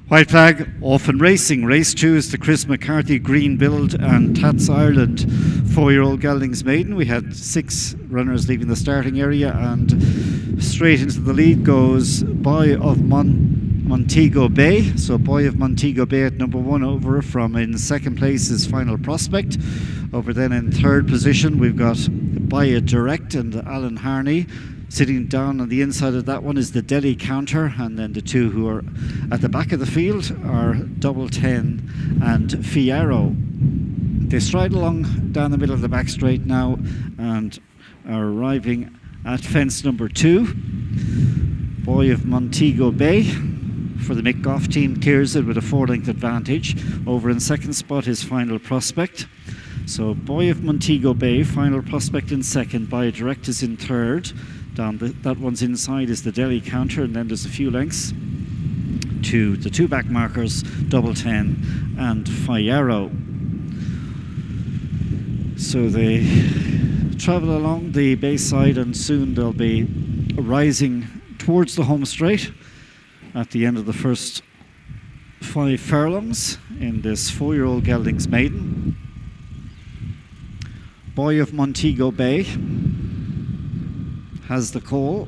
White flag, off and racing. Race 2 is the Chris McCarthy Greenbuild and Tatts Ireland 4-year-old Geldings Maiden. We had 6 runners leaving the starting area, and straight into the lead goes Boy of Montego Bay. So Boy of Montego Bay at number 1 over from in second place is Final Prospect. Over then in third position we've got Buy It Direct and Alan Harney. Sitting down on the inside of that one is the Delhi Counter, and then the two who are at the back of the field are Double 10 and Fierro. They stride along down the middle of the back straight now and are arriving at fence number 2. Boy of Montego Bay for the Mick Goff team clears it with a 4-length advantage. Over in second spot is Final Prospect. So Boy of Montego Bay, Final Prospect in second, Buy It Direct is in third. Down that one's inside is the Delhi Counter, and then there's a few lengths to the 2 back markers, Double 10 and Fierro. So they travel along the bayside, and soon they'll be rising towards the home straight at the end of the first 5 furlongs in this 4-year-old Geldings Maiden. Boy of Montego Bay has the call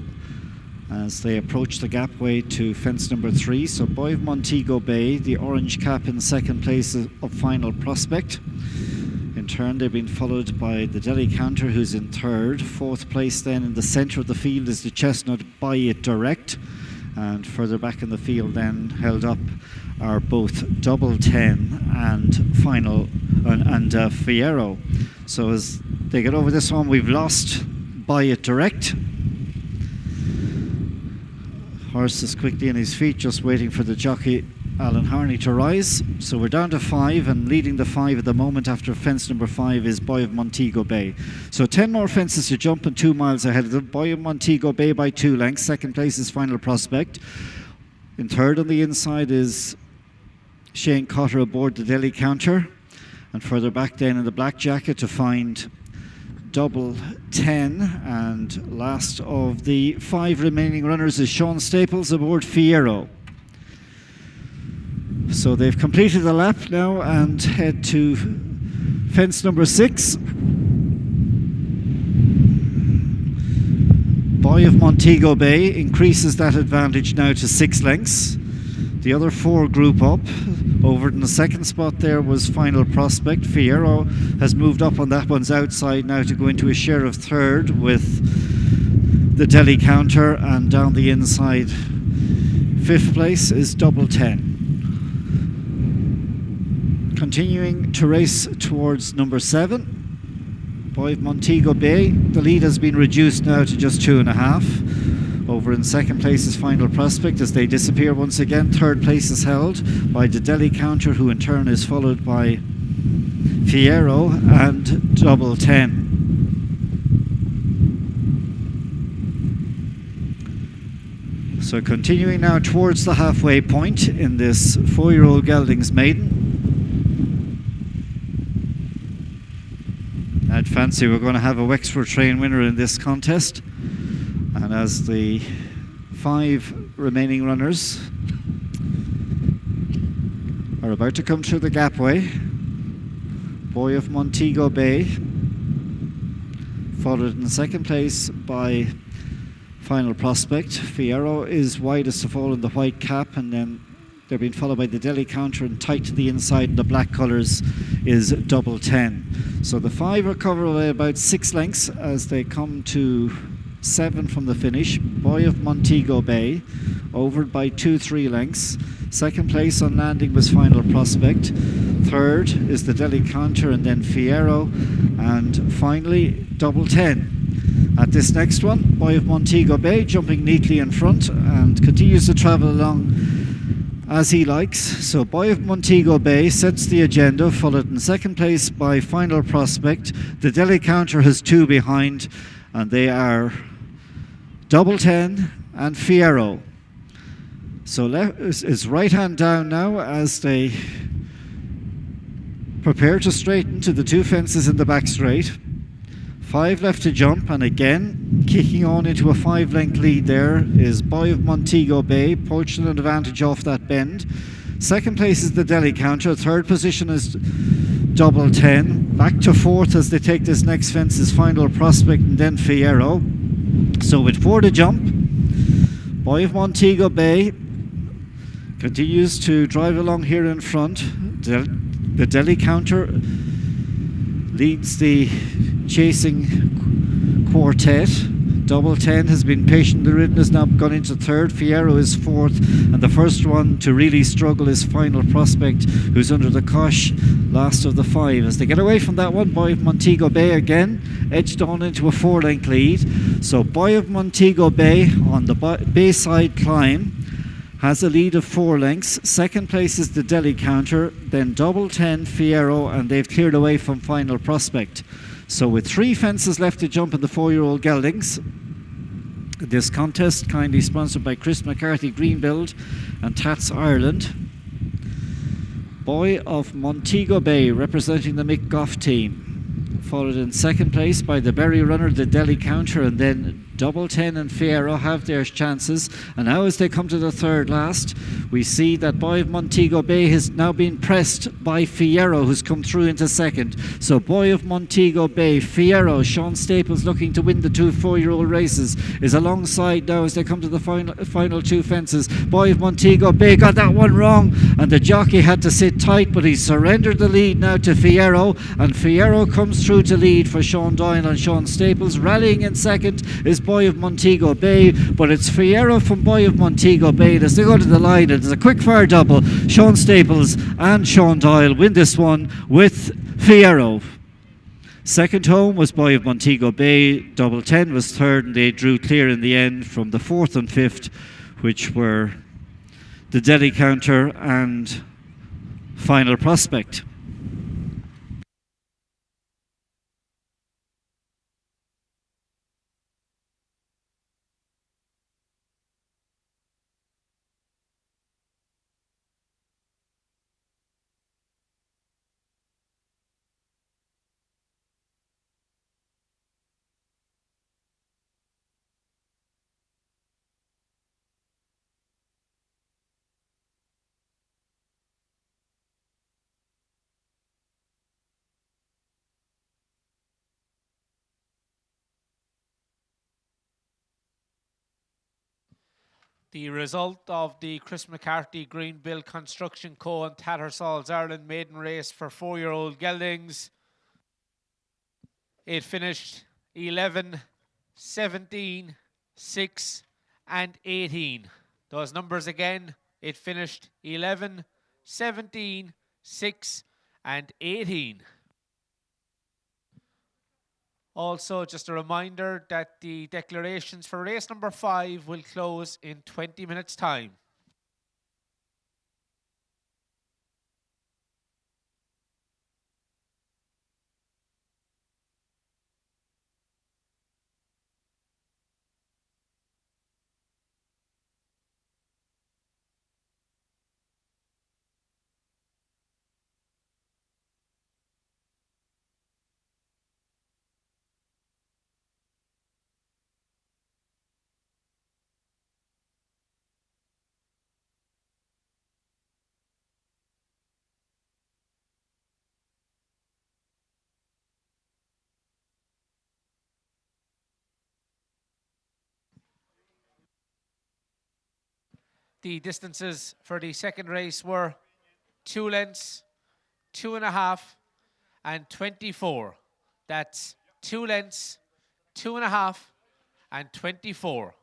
as they approach the gapway to fence number 3. So Boy of Montego Bay, the orange cap in second place of Final Prospect. In turn they've been followed by the Delhi Counter, who's in third. Fourth place then in the centre of the field is the chestnut Buy It Direct, and further back in the field then held up are both Double 10 and Final and Fierro. So as they get over this one, we've lost Buy It Direct. Horse is quickly on his feet, just waiting for the jockey Alan Harney to rise. So we're down to 5, and leading the 5 at the moment after fence number 5 is Boy of Montego Bay. So 10 more fences to jump and 2 miles ahead of them. Boy of Montego Bay by 2 lengths. Second place is Final Prospect. In third on the inside is Shane Cotter aboard the Delhi Counter. And further back then in the black jacket to find Double 10, and last of the 5 remaining runners is Sean Staples aboard Fierro. So they've completed the lap now and head to fence number 6. Boy of Montego Bay increases that advantage now to 6 lengths. The other 4 group up. Over in the second spot there was Final Prospect. Fierro has moved up on that one's outside now to go into a share of third with the Delhi Counter, and down the inside 5th place is Double 10. Continuing to race towards number 7, Boy of Montego Bay. The lead has been reduced now to just 2.5. Over in second place is Final Prospect as they disappear once again. Third place is held by the Delhi Counter, who in turn is followed by Fierro and Double 10. So continuing now towards the halfway point in this 4-year-old Geldings Maiden. I'd fancy we're going to have a Wexford train winner in this contest. And as the 5 remaining runners are about to come through the gapway, Boy of Montego Bay, followed in second place by Final Prospect. Fierro is widest of all in the white cap, and then they're being followed by the Delhi Counter, and tight to the inside in the black colours is Double 10. So the 5 are covered by about 6 lengths as they come to 7 from the finish. Boy of Montego Bay over by 2-3 lengths. Second place on landing was Final Prospect. Third is the Delhi Counter, and then Fierro, and finally Double 10. At this next one, Boy of Montego Bay jumping neatly in front and continues to travel along as he likes. So Boy of Montego Bay sets the agenda, followed in second place by Final Prospect. The Delhi Counter has 2 behind, and they are Double 10 and Fierro. So it's right hand down now as they prepare to straighten to the 2 fences in the back straight. 5 left to jump, and again kicking on into a 5-length lead there is Boy of Montego Bay, poaching an advantage off that bend. Second place is the Delhi Counter. Third position is Double 10. Back to fourth as they take this next fence is Final Prospect and then Fierro. So with 4 to jump, Boy of Montego Bay continues to drive along here in front. The Delhi Counter leads the chasing quartet. Double 10 has been patiently ridden, has now gone into third. Fierro is fourth, and the first one to really struggle is Final Prospect, who's under the cosh, last of the 5. As they get away from that one, Boy of Montego Bay again edged on into a 4-length lead. So Boy of Montego Bay on the Bayside climb has a lead of 4 lengths. Second place is the Delhi Counter, then Double 10, Fierro, and they've cleared away from Final Prospect. So with 3 fences left to jump in the 4-year-old Geldings, this contest kindly sponsored by Chris McCarthy, Greenbuild, and Tatts Ireland. Boy of Montego Bay representing the Mick Goff team, followed in second place by the Berry runner, the Delhi Counter, and then Double 10 and Fierro have their chances. And now as they come to the third last, we see that Boy of Montego Bay has now been pressed by Fierro, who's come through into second. So Boy of Montego Bay, Fierro, Sean Staples looking to win the 2 4-year-old races, is alongside now as they come to the final 2 fences. Boy of Montego Bay got that one wrong, and the jockey had to sit tight, but he surrendered the lead now to Fierro, and Fierro comes through to lead for Sean Doyle and Sean Staples. Rallying in second is Boy of Montego Bay, but it's Fierro from Boy of Montego Bay as they go to the line. It's a quick fire double. Sean Staples and Sean Doyle win this one with Fierro. Second home was Boy of Montego Bay. Double 10 was third, and they drew clear in the end from the 4th and 5th, which were the Delhi Counter and Final Prospect. The result of the Chris McCarthy Greenbuild Construction Co. and Tattersalls Ireland maiden race for 4-year-old Geldings. It finished 11, 17, 6 and 18. Those numbers again, it finished 11, 17, 6 and 18. Also, just a reminder that the declarations for race number 5 will close in 20 minutes' time. The distances for the second race were 2 lengths, 2.5, and 24. That's 2 lengths, 2.5, and 24.